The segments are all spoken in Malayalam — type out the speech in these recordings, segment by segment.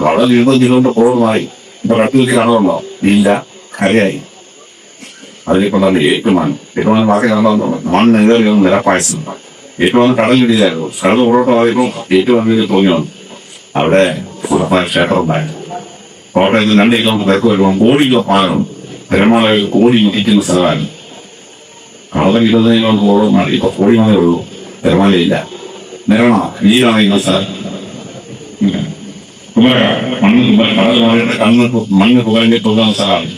കടൽ 20 കിലോമീറ്റർ പൂർണ്ണമായി. ഇപ്പൊ കട്ടുകുത്തി കടമുണ്ടോ? ഇല്ല, കരയായി. അതിലിപ്പോ തന്നെ ഏറ്റുമാനം ബാക്കി കണ്ടോ? മണ്ണ് ഏറിയൊന്നും നിരപ്പായസം. ഏറ്റുമാനം കടലിടിയായിരുന്നു. കടൽ പുറത്തോട്ട് പോയപ്പോ ഏറ്റുമാനം തോന്നി വന്നു. അവിടെ ഉറപ്പായ ക്ഷേത്രം ഉണ്ടായിരുന്നു. കോട്ടയത്ത് 2 കിലോമീറ്റർ തെക്ക് വരുമ്പോൾ കോടിയിലോ പാലം പെരുമാളയിൽ കോടി ഇരിക്കുന്ന സ്ഥലമായിരുന്നു. കടൽ 20 കിലോമീറ്റർ പൂർണ്ണമാണ്. ഇപ്പൊ കോടി മതേ ഉള്ളൂ, പെരുമാലയില്ല. നിരണ നീരാണ് സ്ഥലം. മണ്ണ് പുകലിന്റെ പോകുന്ന സ്ഥലമാണ്.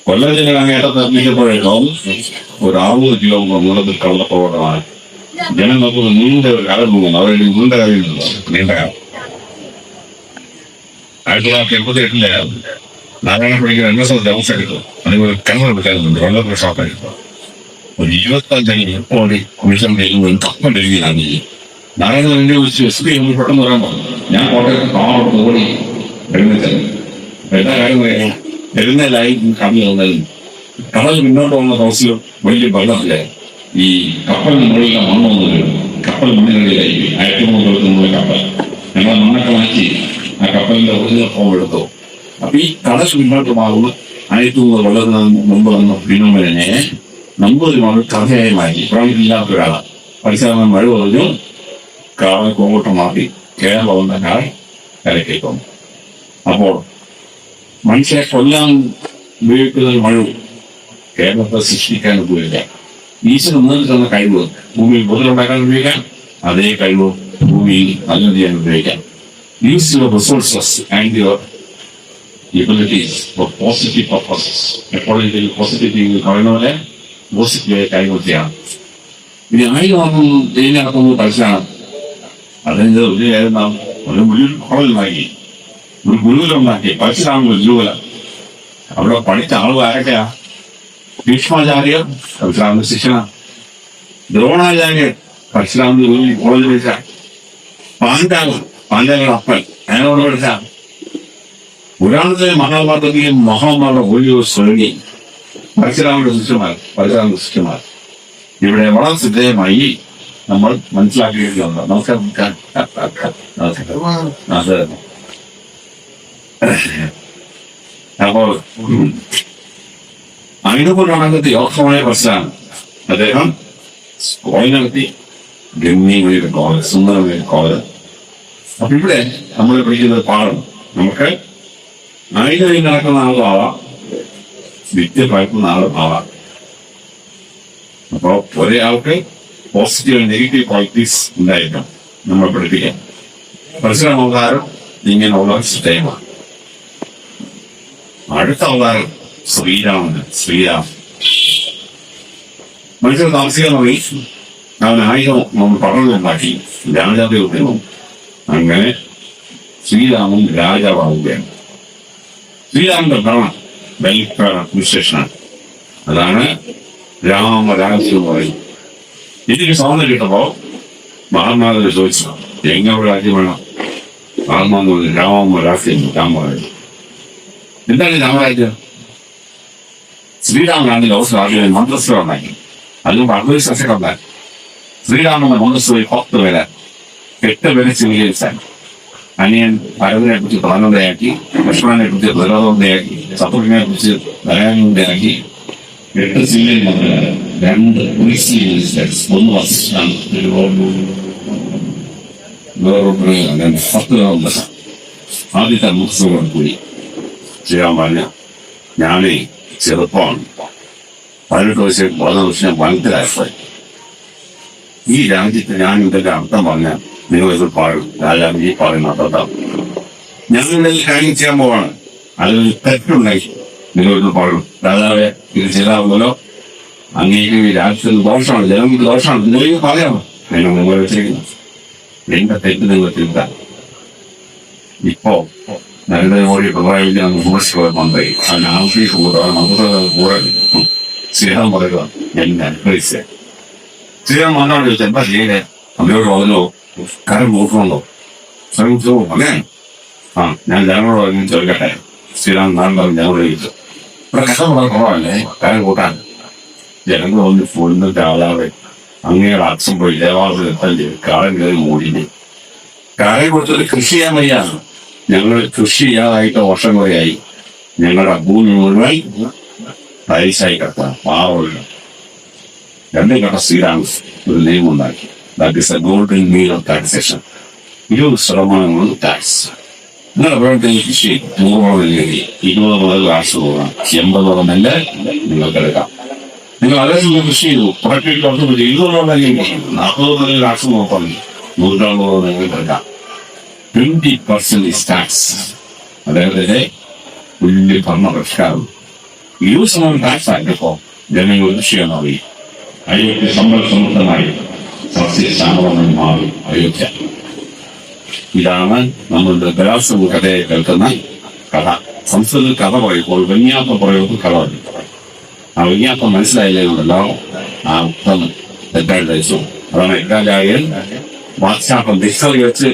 കൊല്ലം ജില്ല അങ്ങേറ്റത്ത് എത്തിക്കപ്പോഴേക്കും ഒരു 60 കിലോമീറ്റർ ദൂരത്തിൽ കടലപ്പോഴമാണ്. ജനം നോക്കുന്നത് നീണ്ട ഒരു കടൽ പോകുന്നു. അവരുടെ നീണ്ട കരയിലുണ്ടോ? നീണ്ട കടൽ. 1988 നാരായണപ്പുഴയ്ക്ക് NSS ദിവസം എടുക്കും. അതേപോലെ കിണറെടുക്കാനുണ്ട്. വെള്ളത്തിന് ഷോക്ക് എടുക്കും. ഒരു 25 കോടി മിഷൻ ചെയ്യുമ്പോൾ തപ്പം വരികയാണ്. നാരായണ എന്നെ വിളിച്ച് SP ഒന്ന് പെട്ടെന്ന് പറയാൻ പറഞ്ഞു. ഞാൻ കോട്ടയത്ത് കാണോട്ട് ഓടി എഴുന്നേറ്റത്. എല്ലാ കാര്യം എഴുന്നേലായി കടന്നു വന്നതും കടൽ മുന്നോട്ട് വന്ന ഹൗസിൽ വലിയ വെള്ളത്തിലെ ഈ കപ്പലിന് മുകളിലെ മണ്ണൊന്നും വരും. കപ്പൽ മണ്ണിനടിയിലായി 1300 കപ്പൽ. ഞങ്ങൾ മണ്ണൊക്കെ മാറ്റി ആ കപ്പലിന്റെ ഒറിജിനൽ ഫോം എടുത്തു. അപ്പൊ ഈ കടൽ മുന്നോട്ട് മാറുന്ന 1300 വെള്ളത്തിന് മുമ്പ് വന്ന ഫിനോമിനെ നമ്പൂതിരിമാർ കഥയായി മാറ്റി. പ്രായത്തിലില്ലാത്ത ഒരാളാണ്. പരിസരം മഴ പറഞ്ഞു കാളെ കോങ്ങോട്ട് മാറ്റി കേരളം വന്ന കാൾ കരക്കേക്ക് വന്നു. അപ്പോൾ മനുഷ്യരെ കൊല്ലാൻ ഉപയോഗിക്കുന്ന മഴ കേരളത്തെ സൃഷ്ടിക്കാൻ ഉപയോഗിക്കാം. ഈശ്വരൻ മുന്നിൽ തന്ന കഴിവ് ഭൂമിയിൽ മുതലുണ്ടാക്കാൻ ഉപയോഗിക്കാം. അതേ കഴിവ് ഭൂമിയിൽ നല്ല ചെയ്യാൻ ഉപയോഗിക്കാം. Use your resources and your abilities for positive purposes. എപ്പോഴെങ്കിലും പോസിറ്റീവ് പറയുന്ന പോലെ പോസിറ്റീവായ കാര്യങ്ങൾ ചെയ്യാം. ഇനി 1000 ജയിലിനകത്തൊന്ന് പഠിച്ചാണ്. അതിന് ഒരു വലിയൊരു കോളേജുണ്ടാക്കി, ഒരു ഗുരുകുലമുണ്ടാക്കി. പരശുരാമൻ ഒരു ഗുരുകുലം. അവിടെ പഠിച്ച ആളുകൾ ആരൊക്കെയാ? ഭീഷ്മാചാര്യർ പരശുരാമന്റെ ശിഷ്യനാണ്. ദ്രോണാചാര്യർ പരശുരാമന്റെ കോളേജിൽ പഠിച്ച. പാണ്ഡവരുടെ അപ്പൻ അയാളോട് പഠിച്ച. പുരാണത്തിലെ മഹാഭാരതത്തിലെയും മഹാന്മാരുടെ ഒരു ശ്രേണി പരശുരാമന്റെ ശിഷ്യന്മാർ. ഇവിടെ വളരെ ശ്രദ്ധേയമായി നമ്മൾ മനസ്സിലാക്കിയിട്ടുണ്ട്. നമസ്കാരം. അപ്പോൾ അമിതപൂർണ്ണത്തിൽ യോഗ്യമായ പ്രശ്നമാണ്. അദ്ദേഹം കോളേജ് നടത്തി. ഗംഭീരമായ കോളേജ്, സുന്ദരമായ കോളേജ്. അപ്പൊ ഇവിടെ നമ്മൾ പഠിക്കുന്നത് പാഠം നമുക്ക് ആയിരം നടക്കുന്ന ആളാവാം, വിദ്യ പയക്കുന്ന ആളാവാം. അപ്പോ ഒരേ ആൾക്ക് പോസിറ്റീവ് നെഗറ്റീവ് ക്വാളിറ്റീസ് ഉണ്ടായിരിക്കണം നമ്മൾ പഠിപ്പിക്കാൻ. പരശുരാമ അവതാരം ഇങ്ങനെയുള്ള ടൈമാണ്. അടുത്ത അവതാരം ശ്രീരാം. മനുഷ്യർ താമസിക്കാൻ തുടങ്ങി. അവൻ 1000 നമ്മൾ പഠനമുണ്ടാക്കി രാജാവ്. അങ്ങനെ ശ്രീരാമൻ രാജാവാവുകയാണ്. ശ്രീരാമന്റെ ഭരണം വെൽഫെയർ അഡ്മിനിസ്ട്രേഷനാണ്. അതാണ് രാമരാജ്യം എന്ന് പറയും. ഇതിന് സ്വാതന്ത്ര്യം കിട്ടപ്പോ മഹാത്മാവിനെ ചോദിച്ചു എങ്ങനെ രാജ്യം വേണം? മഹാത്മാന്ന് പറഞ്ഞു രാമരാജ്യം. എന്താണ് രാമരാജ്യം? ശ്രീരാമനാണ് ലോകത്തിൽ മന്ത്രസ്വരം ഉണ്ടാക്കി. അതിന് അന്ധവിശ്വാസമൊക്കെ ഉണ്ടാക്കി. ശ്രീരാമന്റെ മന്ത്രസ്വരി 10 പേരെ 8 പേരെ സ്വീകരിച്ചാൽ അനിയൻ ഭരതനെ കുറിച്ച് പ്രധാനതയാക്കി, ലക്ഷ്മണനെ കുറിച്ച് പ്രതിരോധതയാക്കി, ശത്രുഘ്നെ കുറിച്ച് ദയാനതയാക്കി. 8 സീനിയർ 2 പുലിസ് 1 വസിഷ്ഠാണ്. വേറൊരു 10 ആദ്യത്തെ മുഖ്യത്തോട് കൂടി ചെയ്യാൻ പറഞ്ഞ ഞാനേ ചെറുപ്പമാണ്. 18 വയസ്സ് 14 വർഷം ഞാൻ വനത്തിലായപ്പോയി. ഈ രാജ്യത്ത് ഞാൻ ഇതിന്റെ അർത്ഥം പറഞ്ഞാൽ നിങ്ങൾ ഇത് പാടും. രാജാവ് ഈ പറയുന്ന അർത്ഥം ഞങ്ങളുടെ കാര്യം ചെയ്യാൻ പോവാണ്. അതിൽ തെറ്റുണ്ടായി നിങ്ങൾ ഇത് പാടും. രാജാവെ ഇത് ചെയ്താവുമല്ലോ, അങ്ങേക്ക് ഈ രാജ്യത്തിന് ദോഷമാണ്, ജനങ്ങൾക്ക് ദോഷമാണ്, നിങ്ങൾ പറയാമോ? നിങ്ങൾ മുമ്പ് വെച്ചിരിക്കുന്നു. എന്റെ തെറ്റ് നിങ്ങൾ തിരുത്താൻ. ഇപ്പോ നരേന്ദ്രമോദി പിണറായി വിജയൻ വിമർശിക്കുക മന്ത്രി അതിന് ആവശ്യം കൂടെ സ്നേഹം പറയുക എന്നെ അനുഭവിച്ചേ. ശ്രീരാം വന്നോണ്ട് ചോദിച്ചാൽ എന്താ ചെയ്യേ? അമ്മയോട് പറഞ്ഞോ കരം കൂട്ടുന്നുണ്ടോ? ശ്രമിച്ചു അങ്ങനെ ഞാൻ ജനങ്ങളോട് പറഞ്ഞു ചോദിക്കട്ടെ. ശ്രീരാം നാളെ ജനങ്ങളോട് ചോദിച്ചു ഇവിടെ കഷ്ടപ്പെടാൻ കുറവല്ലേ കരം കൂട്ടാൻ? ജനങ്ങൾ വന്ന് പൊഴുന്നിട്ട് ആളാതെ അങ്ങയുടെ അച്ഛൻ പോയി ദേവാലയത്തിൽ കാലം കയറി മൂടിനെ കാര്യം കൊടുത്തിട്ട് കൃഷി ചെയ്യാൻ വയ്യാണ്. ഞങ്ങൾ കൃഷി ചെയ്യാതായിട്ട് വർഷങ്ങളായി. ഞങ്ങളുടെ ഭൂമി മുഴുവൻ പൈസായി കിടക്കാം. പാവമില്ല. രണ്ടും കട ശ്രീരാം ഒരു നിയമമുണ്ടാക്കി. That is a golden mean of taxation. 20% tax. നിങ്ങളുടെ പ്രവർത്തനം കൃഷി 100 നെല്ല് 20 മുതൽ കാശ് പോകാം. 80 നെല്ല് നിങ്ങൾക്ക് എടുക്കാം. നിങ്ങൾ അതേ കൃഷി ചെയ്തു. പ്രൊഡക്റ്റ് 20 40 മുതൽ കാശ് നോക്കാം. 150 നിങ്ങൾക്ക് എടുക്കാം. 20% is tax. അതേപോലെ വലിയ ഭരണ പരിഷ്കാരം. 20% ടാക്സ് ആയിട്ടിപ്പോ ജനങ്ങൾ കൃഷി ചെയ്യാൻ തുടങ്ങി. അയോധ്യ സമ്പൽ സമൃദ്ധമായി സസ്യശ്യാമളമായി മാറി അയോധ്യ. ഇതാണ് നമ്മളുടെ ബലാത്സംഗ കഥയെ കേൾക്കുന്ന കഥ. സംസ്കൃതത്തിൽ കഥ പറയുമ്പോൾ വിജ്ഞാപനം പറയുമ്പോൾ കഥ പറയും. ആ വിജ്ഞാപനം മനസ്സിലായില്ലേണ്ടല്ലോ ആ ഉത്തമം തെറ്റായിട്ട് ധരിച്ചു. അതാണ് എക്കാലായൻ വാത്സാപ്പം ഡിക്ഷണറി വെച്ച്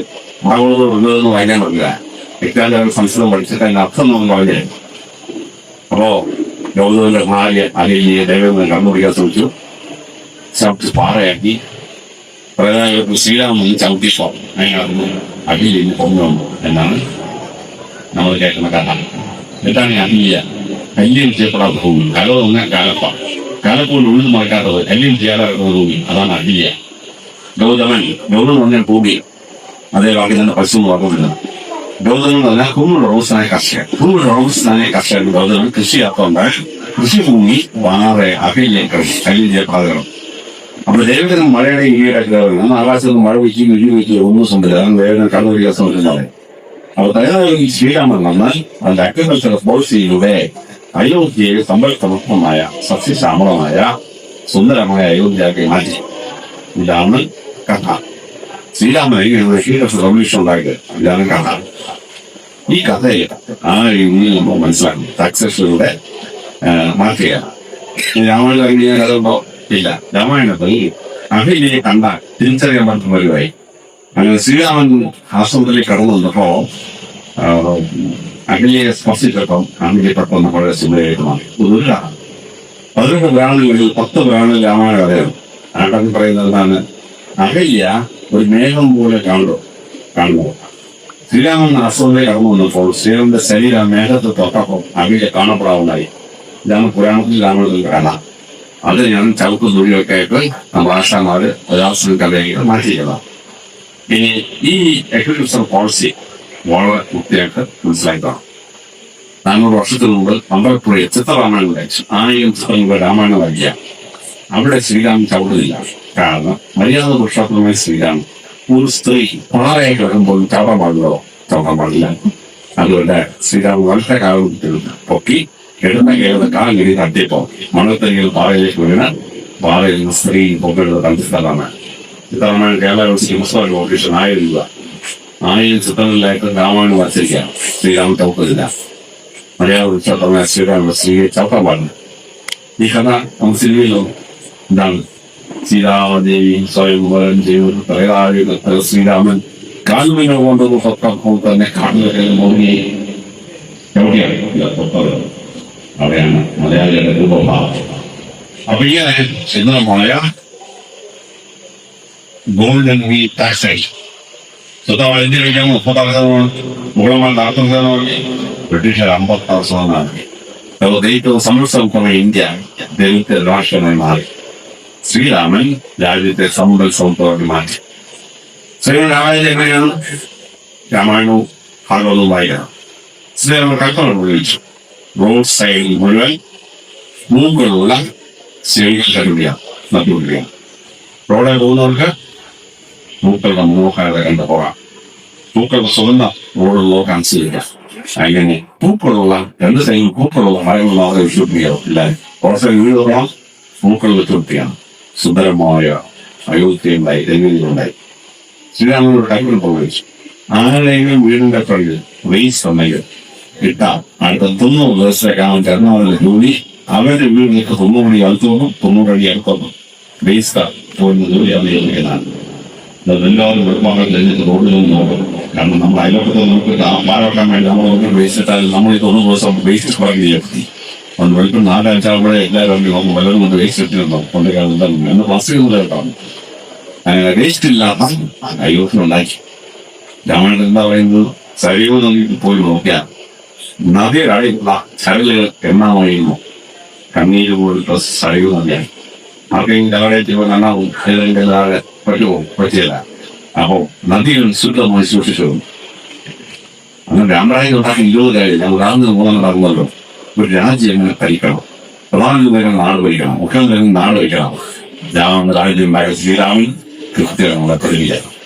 മകളോട് ഉള്ളതെന്ന് വായിക്കാൻ പറ്റില്ല. എക്കാലായൻ സംസ്കൃതം പഠിച്ചിട്ട് അതിന്റെ അർത്ഥം നമ്മൾ പറഞ്ഞേ. അപ്പോ ഗൗതമന്റെ ഭാര്യ അകലിയെ ദൈവം കണ്ണുപിടിക്കാൻ ശ്രമിച്ചു. ചവിട്ടി പാറയാക്കി. പ്രധാന ശ്രീരാമൻ ചവിട്ടിപ്പോ അതിനകത്ത് അഖിലിന് പൊങ്ങി വന്നു എന്നാണ് നമ്മൾ കേൾക്കുന്ന കഥ. എന്താണ് അഖിലിയ? കല്യം ചെയ്യപ്പെടാത്ത ഭൂമി. കലോ എന്ന കാലപ്പ. കാലപ്പോൾ ഉഴുതു മറക്കാത്തത് കല്യം ചെയ്യാതെ ഭൂമി. അതാണ് അഖിലിയ. ഗൗതമൻ പറഞ്ഞ ഭൂമി അതേ വാക്കി തന്നെ പശു പറഞ്ഞില്ല. ഗൗതമൻ എന്ന് പറഞ്ഞാൽ ഭൂമിയുടെ റോസായ കർഷകൻ. ഭൂമിയുടെ റോസായ കർഷകൻ ഗൗതമൻ കൃഷിയാത്തോണ്ട് കൃഷിഭൂമി വാറെ അഖിലിയ ചെയ്യപ്പെടാതെ. അപ്പൊ ദൈവത്തിന് മഴയുടെ ഈടാക്കി അന്ന് ആകാശത്ത് മഴ വയ്ക്കുകയും ഇടി വയ്ക്കുകയോ ഒന്നും സംഭവില്ല. അതാണ് ദൈവത്തിന് കടന്നു വയ്ക്കാൻ ശ്രമിക്കുന്നത്. അപ്പൊ തയ്യാറായി ശ്രീരാമൻ വന്നാൽ അതിന്റെ അഗ്രികൾച്ചർ പോളിസിയിലൂടെ അയോധ്യയെ സമ്പൽ സമൃദ്ധമായ സസ്യശ്യാമളമായ സുന്ദരമായ അയോധ്യയാക്കി മാറ്റി. ഇതാണ് കഥ. ശ്രീരാമൻ റവല്യൂഷൻ ഉണ്ടായത് ഇതാണ് കഥ. ഈ കഥയെ ആ രീതിയിൽ നമ്മൾ മനസ്സിലാക്കണം. ടാക്സേഷനിലൂടെ മാറ്റുകയാണ്. രാമായണ കഥ ഉണ്ടോ? ഇല്ല. രാമായണത്തിൽ അഖിലിയെ കണ്ട തിരിച്ചറിയാൻ പറ്റുന്ന വരുവായി. അങ്ങനെ ശ്രീരാമൻ ആശ്രമത്തിലേക്ക് കടന്നു വന്നപ്പോ അഖിലിയെ സ്പർശിച്ചപ്പം അഖിലിപ്പെട്ട നമ്മുടെ സിമയായിട്ട് മാറി. ഉദാഹരണം 11 പുരാണങ്ങളിൽ 10 പുരാണങ്ങളിൽ രാമായണ കഥയാണ്. ആട്ടൻ പറയുന്നതാണ് അഖില്യ ഒരു മേഘം പോലെ കാണുന്നു. ശ്രീരാമൻ ആശ്രമത്തിലേക്ക് കടന്നു വന്നപ്പോൾ ശ്രീരാമന്റെ ശരീരം മേഘത്തിൽ തൊട്ടപ്പോൾ അഖില്യ കാണപ്പെടാവുണ്ടായി. ഇതാണ് പുരാണത്തിൽ രാമായണത്തിൽ കാണാം. അത് ഞാൻ ചവിട്ട് തുണിയൊക്കെ ആയിട്ട് നമ്മുടെ ആശാമാര് ഒരാശ്രമ കഥയെ മാറ്റിയിരിക്കണം. ഇനി ഈ അഗ്രികൾച്ചർ പോളിസി വളരെ വൃത്തിയായിട്ട് മനസ്സിലാക്കണം. 400 വർഷത്തിന് മുമ്പ് പന്തളപ്പുഴയിൽ ചിത്രരാമായണം വായിച്ചു. 1000 ചിത്രങ്ങളുടെ രാമായണം വായിക്കുക. അവിടെ ശ്രീരാമൻ ചവിടുന്നില്ല. കാരണം മര്യാദ പുരുഷോത്തമമായ ശ്രീരാമൻ ഒരു സ്ത്രീ പാറയെ കിടക്കുമ്പോൾ ചവിടാൻ പാടില്ല. അതുകൊണ്ട് ശ്രീരാമൻ വളരെ കാലം പൊക്കി കേഴുന്ന കാലിൽ തട്ടിപ്പോ മണത്തരികൾ പാറയിലേക്ക് വീണ് പാറയിൽ നിന്ന് സ്ത്രീ പൊക്കെടുത്ത് കണ്ടിട്ടാണ്. ചിത്രരാമായണം കേരള യൂണിവേഴ്സിറ്റി പുസ്തക കോമ്പറ്റീഷൻ 1000 രൂപ. 1000 ചിത്രങ്ങളിലായിട്ട് രാമായണം വരച്ചിരിക്കുകയാണ്. ശ്രീരാമൻ ചവിട്ടില്ല. മലയാള പുരുഷോത്തമ ശ്രീരാമൻ സ്ത്രീയെ ചവിട്ടാൻ പാടില്ല. ഈ കഥ നമുക്ക് സിനിമയിലോ എന്താണ്? സീതാദേവി സ്വയം വരം ചെയ്തു ശ്രീരാമൻ കാൽമിനോ കൊണ്ടൊന്ന് സ്വത്തം തന്നെ കാണിലെ മോദിയെ ചവിട്ടിയാണ്. അവിടെയാണ് മലയാളിയുടെ രൂപഭാവം. അപ്പൊ ഇങ്ങനെ ചിത്രമായ ഗോൾഡൻ വീ ടാക്സേഷൻ സ്വന്തമായി ഇന്ത്യ കഴിക്കാൻ 36%, മുഗളന്മാർ 40%, ബ്രിട്ടീഷുകാർ 56%. ലോകത്തെ ഏറ്റവും സമൃദ്ധമായ ഇന്ത്യ ദൈവത്തെ രാഷ്ട്രമായി മാറി. ശ്രീരാമൻ രാജ്യത്തെ സമ്പൽ സമൃദ്ധമാക്കി മാറ്റി. ശ്രീരാമൻ രാമായണം എങ്ങനെയാണ്? രാമായണവും ഭാഗവതവും വായിക്കണം. ശ്രീരാമൻ കൽപ്പന ഉപയോഗിച്ചു. റോഡ് സൈഡിൽ മുഴുവൻ പൂക്കളുള്ള ചെടികൾ നട്ടുപിടിക്കുകയാണ്. റോഡിൽ പോകുന്നവർക്ക് പൂക്കളുടെ മനോഹാരിത കണ്ടു പോകാം. പൂക്കളുടെ സുഗന്ധം റോഡിൽ നോക്കാൻ സ്വീകരിക്കാം. അങ്ങനെ പൂക്കളുള്ള 2 സൈഡിൽ പൂക്കളുള്ള മരങ്ങൾ മാത്രമേ വിശ്വസിപ്പിക്കാവൂ. എല്ലാവരും കുറച്ച് വീട് തുറണം, പൂക്കൾ വെച്ചുപിടിപ്പിക്കണം. സുന്ദരമായ അയോധ്യയുണ്ടായി, രംഗങ്ങളുണ്ടായി. ശ്രീരാമനോട് കൈകൾ ഉപയോഗിച്ചു. ആരുടെയെങ്കിലും വീടിന്റെ ഫ്രണ്ടിൽ വേസ്റ്റ് ഉണ്ടെങ്കിൽ ഇട്ടാൽ അടുത്ത 90 ദിവസത്തേക്കാണ് എറണാകുളത്തിലെ ജോലി. അവരുടെ വീടിലേക്ക് 90 മണി അടുത്തോന്നും 90 അടി അടുത്തോന്നും വേസ്റ്റ് പോകുന്ന ജോലി അവർ ചോദിക്കുന്നതാണ്. എല്ലാവരും ഒരുപാട് കഴിഞ്ഞിട്ട് റോഡിൽ നിന്ന് നോക്കും. കാരണം നമ്മൾ അയലോക്കത്ത് നമുക്ക് പാലൊക്കാൻ വേണ്ടി നമ്മൾ വേസ്റ്റ് ഇട്ടാൽ നമ്മൾ ഈ 90 ദിവസം വേസ്റ്റ് കളക്ട് ചെയ്യപ്പെടുത്തി. അത് വെളുപ്പം 4 ആഴ്ചയാകുമ്പോഴേ എല്ലാവരും നോക്കും വല്ലതും കൊണ്ട് വേസ്റ്റ് ഇട്ടിരുന്നോ കൊണ്ടുപോയി എന്ന് പ്ലാസ്റ്റിക് കൊണ്ടുപോയിട്ടാണ്. അങ്ങനെ വേസ്റ്റ് ഇല്ലാത്ത അയോധ്യ ഉണ്ടാക്കി. രാമായണത്തിൽ എന്താ പറയുന്നത്? സരിവ് നദിയിൽ പോയി നോക്കിയാൽ നദിയുടെ അടിയിലുള്ള ചരലുകൾ എണ്ണാമോ കണ്ണീര് പോലുള്ള സരിവ് നദിയാണ്. ആർക്കെങ്കിലും കലടേറ്റ് നന്നാവും ഏതെങ്കിലും താഴെ പറ്റുമോ? പറ്റില്ല. അപ്പോ നദികൾ ശുദ്ധമായി സൂക്ഷിച്ചു. അങ്ങനെ രാമരാജ്യം ഉണ്ടാക്കി 20 കാര്യം ഞാൻ ഉദാഹരണത്തിന് മൂലം നടക്കുന്നല്ലോ. ഒരു രാജ്യം എങ്ങനെ ഭരിക്കണം, പ്രധാനമന്ത്രി നാട് ഭരിക്കണം, മുഖ്യമന്ത്രി നാട് ഭരിക്കണം. രാമൻ രാജ്യം ശ്രീരാമൻ കൃത്യമാണ് പഠിപ്പിക്കുക.